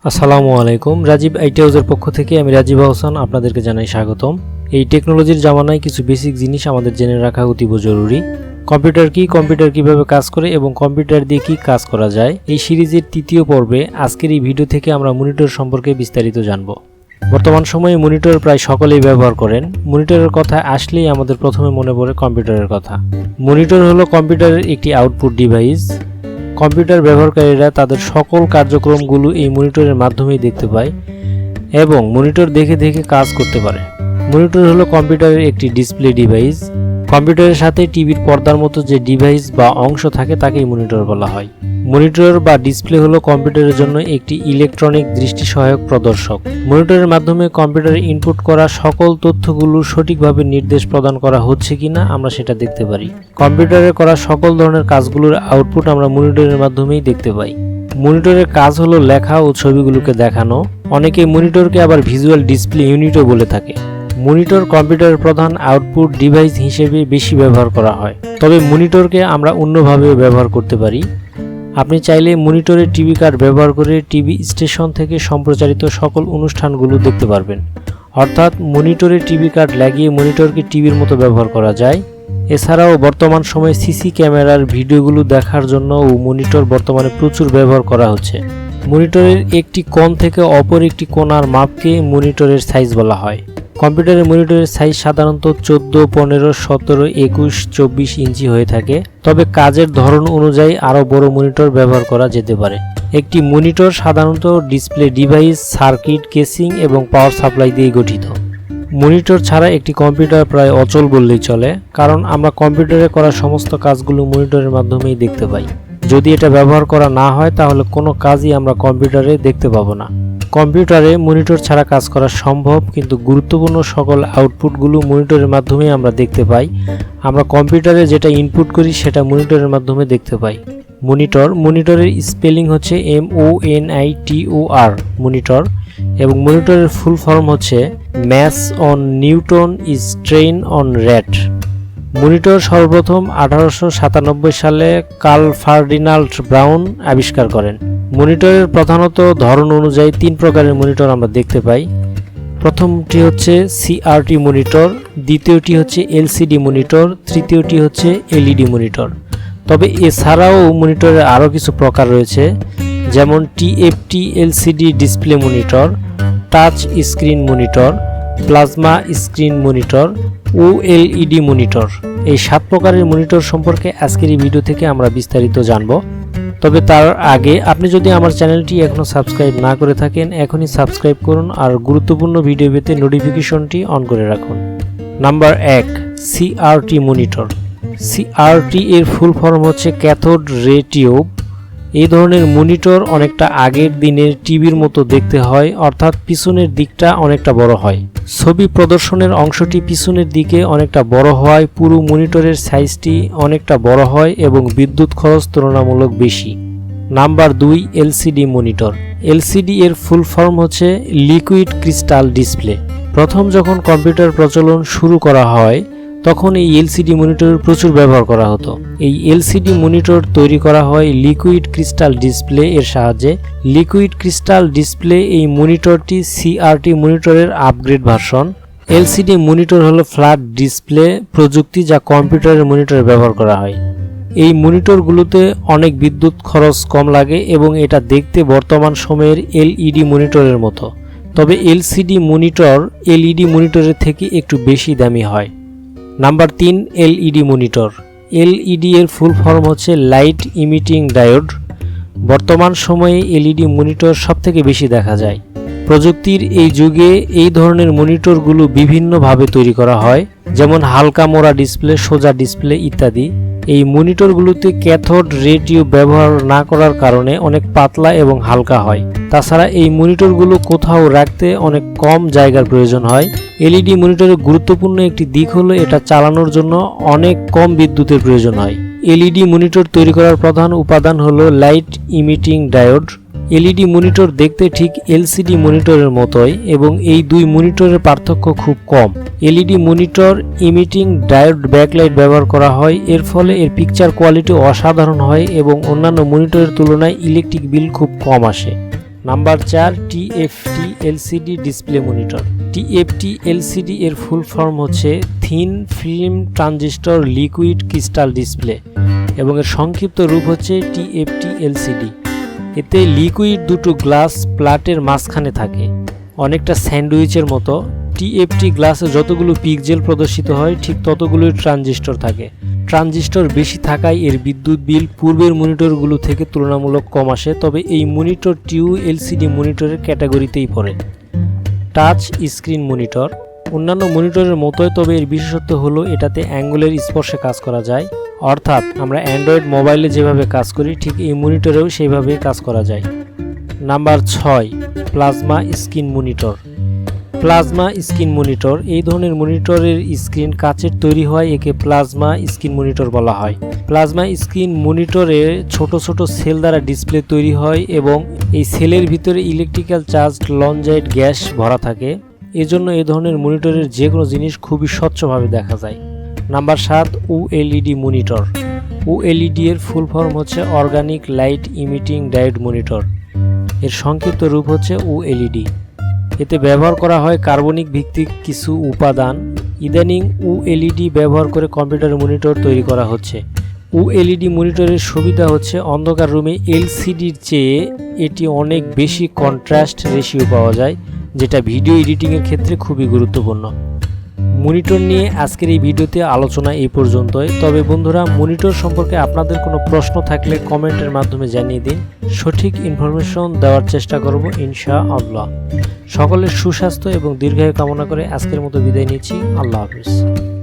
আসসালামু আলাইকুম। রাজীব আইটি হাউসের পক্ষ থেকে আমি রাজীব আহসান আপনাদেরকে জানাই স্বাগতম। এই টেকনোলজির জামানায় কিছু বেসিক জিনিস আমাদের জেনে রাখা অতীব জরুরি। কম্পিউটার কি, কম্পিউটার কিভাবে কাজ করে এবং কম্পিউটার দিয়ে কি কাজ করা যায়, এই সিরিজের তৃতীয় পর্বে আজকের এই ভিডিও থেকে আমরা মনিটর সম্পর্কে বিস্তারিত জানব। বর্তমান সময়ে মনিটর প্রায় সকলেই ব্যবহার করেন। মনিটরের কথা আসলেই আমাদের প্রথমে মনে পড়ে কম্পিউটারের কথা। মনিটর হলো কম্পিউটারের একটি আউটপুট ডিভাইস। কম্পিউটার ব্যবহারকারীরা তাদের সকল কার্যক্রমগুলো এই মনিটরের মাধ্যমেই দেখতে পায় এবং মনিটর দেখে দেখে কাজ করতে পারে। মনিটর হলো কম্পিউটারের একটি ডিসপ্লে ডিভাইস। কম্পিউটারের সাথে টিভির পর্দার মতো যে ডিভাইস বা অংশ থাকে তাকেই মনিটর বলা হয়। মনিটর বা ডিসপ্লে হলো কম্পিউটারের জন্য একটি ইলেকট্রনিক দৃষ্টি সহায়ক প্রদর্শক। মনিটরের মাধ্যমে কম্পিউটারে ইনপুট করা সকল তথ্যগুলো সঠিকভাবে নির্দেশ প্রদান করা হচ্ছে কিনা আমরা সেটা দেখতে পারি। কম্পিউটারে করা সকল ধরনের কাজগুলোর আউটপুট আমরা মনিটরের মাধ্যমেই দেখতে পাই। মনিটরের কাজ হলো লেখা ও ছবিগুলোকে দেখানো। অনেকে মনিটরকে আবার ভিজুয়াল ডিসপ্লে ইউনিটও বলে থাকে। মনিটর কম্পিউটারের প্রধান আউটপুট ডিভাইস হিসেবে বেশি ব্যবহার করা হয়, তবে মনিটরকে আমরা অন্যভাবেও ব্যবহার করতে পারি। আপনি চাইলে মনিটরের টিভি কার্ড ব্যবহার করে টিভি স্টেশন থেকে সম্প্রচারিত সকল অনুষ্ঠানগুলো দেখতে পারবেন। অর্থাৎ মনিটরে টিভি কার্ড লাগিয়ে মনিটরকে টিভির মতো ব্যবহার করা যায়। এছাড়াও বর্তমান সময়ে সিসি ক্যামেরার ভিডিওগুলো দেখার জন্য মনিটর বর্তমানে প্রচুর ব্যবহার করা হচ্ছে। মনিটরের একটি কোণ থেকে অপর একটি কোণার মাপকে মনিটরের সাইজ বলা হয়। কম্পিউটারের মনিটরের সাইজ সাধারণত 14, 15, 17, 21, 24 ইঞ্চি হয়ে থাকে, তবে কাজের ধরন অনুযায়ী আরও বড় মনিটর ব্যবহার করা যেতে পারে। একটি মনিটর সাধারণত ডিসপ্লে ডিভাইস, সার্কিট, কেসিং এবং পাওয়ার সাপ্লাই দিয়ে গঠিত। মনিটর ছাড়া একটি কম্পিউটার প্রায় অচল বললেই চলে, কারণ আমরা কম্পিউটারে করা সমস্ত কাজগুলো মনিটরের মাধ্যমেই দেখতে পাই। যদি এটা ব্যবহার করা না হয় তাহলে কোনো কাজই আমরা কম্পিউটারে দেখতে পাবো না। কম্পিউটারে মনিটর ছাড়া কাজ করা সম্ভব, কিন্তু গুরুত্বপূর্ণ সকল আউটপুটগুলো মনিটরের মাধ্যমে আমরা দেখতে পাই। আমরা কম্পিউটারে যেটা ইনপুট করি সেটা মনিটরের মাধ্যমে দেখতে পাই। মনিটরের স্পেলিং হচ্ছে MONITOR মনিটর, এবং মনিটরের ফুল ফর্ম হচ্ছে mass on Newton is train on rate. Monitor সর্বপ্রথম 1897 সালে কার্ল ফার্ডিনাল্ড ব্রাউন আবিষ্কার করেন। মনিটরের প্রধানত ধরন অনুযায়ী 3 প্রকারের মনিটর আমরা দেখতে পাই। প্রথমটি হচ্ছে CRT মনিটর, দ্বিতীয়টি হচ্ছে LCD মনিটর, তৃতীয়টি হচ্ছে LED মনিটর। তবে এছাড়াও মনিটরের আরও কিছু প্রকার রয়েছে, যেমন TFT LCD display monitor, touch screen monitor, plasma screen monitor, OLED monitor. এই 7 প্রকারের মনিটর সম্পর্কে আজকের এই ভিডিও থেকে আমরা বিস্তারিত জানব। তবে তার আগে আপনি যদি আমার চ্যানেলটি এখনও সাবস্ক্রাইব না করে থাকেন, এখনই সাবস্ক্রাইব করুন আর গুরুত্বপূর্ণ ভিডিও পেতে নোটিফিকেশনটি অন করে রাখুন। Number 1, CRT monitor. CRT এর ফুল ফর্ম হচ্ছে ক্যাথোড রে টিউব। এই ধরনের মনিটর অনেকটা আগের দিনের টিভির মতো দেখতে হয়, অর্থাৎ পিছনের দিকটা অনেকটা বড় হয়। ছবি প্রদর্শনের অংশটি পিছনের দিকে অনেকটা বড় হয়, পুরো মনিটরের সাইজটি অনেকটা বড় হয় এবং বিদ্যুৎ খরচ তুলনামূলক বেশি। Number 2, LCD monitor. LCD এর ফুল ফর্ম হচ্ছে লিকুইড ক্রিস্টাল ডিসপ্লে। প্রথম যখন কম্পিউটার প্রচলন শুরু করা হয় তখন এই LCD মনিটরের প্রচুর ব্যবহার করা হতো। এই LCD মনিটর তৈরি করা হয় লিকুইড ক্রিস্টাল ডিসপ্লে এর সাহায্যে। লিকুইড ক্রিস্টাল ডিসপ্লে এই মনিটরটি CRT মনিটরের আপগ্রেড ভার্সন। LCD মনিটর হলো ফ্ল্যাট ডিসপ্লে প্রযুক্তি, যা কম্পিউটারের মনিটরে ব্যবহার করা হয়। এই মনিটরগুলোতে অনেক বিদ্যুৎ খরচ কম লাগে এবং এটা দেখতে বর্তমান সময়ের LED মনিটরের মতো। তবে LCD মনিটর LED মনিটরের থেকে একটু বেশি দামি হয়। Number 3, LED monitor. LED এর ফুল ফর্ম হচ্ছে লাইট ইমিটিং ডায়োড। বর্তমান সময়ে LED মনিটর সবথেকে বেশি দেখা যায়। প্রযুক্তির এই যুগে এই ধরনের মনিটরগুলো বিভিন্নভাবে তৈরি করা হয়, যেমন হালকা মোড়া ডিসপ্লে, সোজা ডিসপ্লে ইত্যাদি। এই মনিটরগুলোতে ক্যাথোড রে টিউব ব্যবহার না করার কারণে অনেক পাতলা এবং হালকা হয়। তাছাড়া এই মনিটরগুলো কোথাও রাখতে অনেক কম জায়গার প্রয়োজন হয়। LED মনিটরের গুরুত্বপূর্ণ একটি দিক হলো এটা চালানোর জন্য অনেক কম বিদ্যুতের প্রয়োজন হয়। LED মনিটর তৈরি করার প্রধান উপাদান হলো light emitting diode. LED monitor দেখতে ঠিক LCD মনিটরের মতোই এবং এই দুই মনিটরের পার্থক্য খুব কম। LED monitor emitting diode backlight ব্যবহার করা হয়, এর ফলে এর পিকচার কোয়ালিটি অসাধারণ হয় এবং অন্যান্য মনিটরের তুলনায় ইলেকট্রিক বিল খুব কম আসে। Number 4 TFT LCD display monitor. TFT LCD এর ফুল ফর্ম হচ্ছে thin film transistor liquid crystal display এবং এর সংক্ষিপ্ত রূপ হচ্ছে টিএফটি এলসিডি। এতে লিকুইড দুটো গ্লাস প্লাটের মাঝখানে থাকে, অনেকটা স্যান্ডউইচের মতো। টিএফটি গ্লাসে যতগুলো পিক্সেল প্রদর্শিত হয় ঠিক ততগুলোই ট্রানজিস্টর থাকে। ট্রানজিস্টর বেশি থাকায় এর বিদ্যুৎ বিল পূর্বের মনিটরগুলো থেকে তুলনামূলক কম আসে, তবে এই মনিটরটিও এলসিডি মনিটরের ক্যাটাগরিতেই পড়ে। টাচ স্ক্রিন মনিটর অন্যান্য মনিটরের মতোই, তবে এর বিশেষত্ব হলো এটাতে অ্যাঙ্গুলের স্পর্শে কাজ করা যায়, অর্থাৎ আমরা অ্যান্ড্রয়েড মোবাইলে যেভাবে কাজ করি ঠিক এই মনিটরেও সেইভাবেই কাজ করা যায়। Number 6 plasma screen monitor. Plasma screen monitor এই ধরনের মনিটরের স্ক্রিন কাচের তৈরি হয়, একে প্লাজমা স্ক্রিন মনিটর বলা হয়। প্লাজমা স্ক্রিন মনিটরে ছোট ছোট সেল দ্বারা ডিসপ্লে তৈরি হয় এবং এই সেলের ভিতরে ইলেকট্রিক্যাল চার্জড লঞ্জাইট গ্যাস ভরা থাকে। এজন্য এই ধরনের মনিটরের যে কোনো জিনিস খুবই স্বচ্ছভাবে দেখা যায়। Number 7 OLED monitor. ওএলইডি এর ফুল ফর্ম হচ্ছে organic light emitting diode monitor. এর সংক্ষিপ্ত রূপ হচ্ছে ওএলইডি। এতে ব্যবহার করা হয় কার্বনিক ভিত্তিক কিছু উপাদান। ইদানিং ওএলইডি ব্যবহার করে কম্পিউটার মনিটর তৈরি করা হচ্ছে। ওএলইডি মনিটরের সুবিধা হচ্ছে অন্ধকার রুমে এলসিডির চেয়ে এটি অনেক বেশি কন্ট্রাস্ট রেশিও পাওয়া যায়, যেটা ভিডিও এডিটিংয়ের ক্ষেত্রে খুবই গুরুত্বপূর্ণ। মনিটর নিয়ে আজকের এই ভিডিওতে আলোচনা এই পর্যন্তই। তবে বন্ধুরা, মনিটর সম্পর্কে আপনাদের কোনো প্রশ্ন থাকলে কমেন্টের মাধ্যমে জানিয়ে দিন, সঠিক ইনফরমেশন দেওয়ার চেষ্টা করব ইনশাআল্লাহ। সকলের সুস্বাস্থ্য এবং দীর্ঘায়ু কামনা করে আজকের মতো বিদায় নিচ্ছি। আল্লাহ হাফিজ।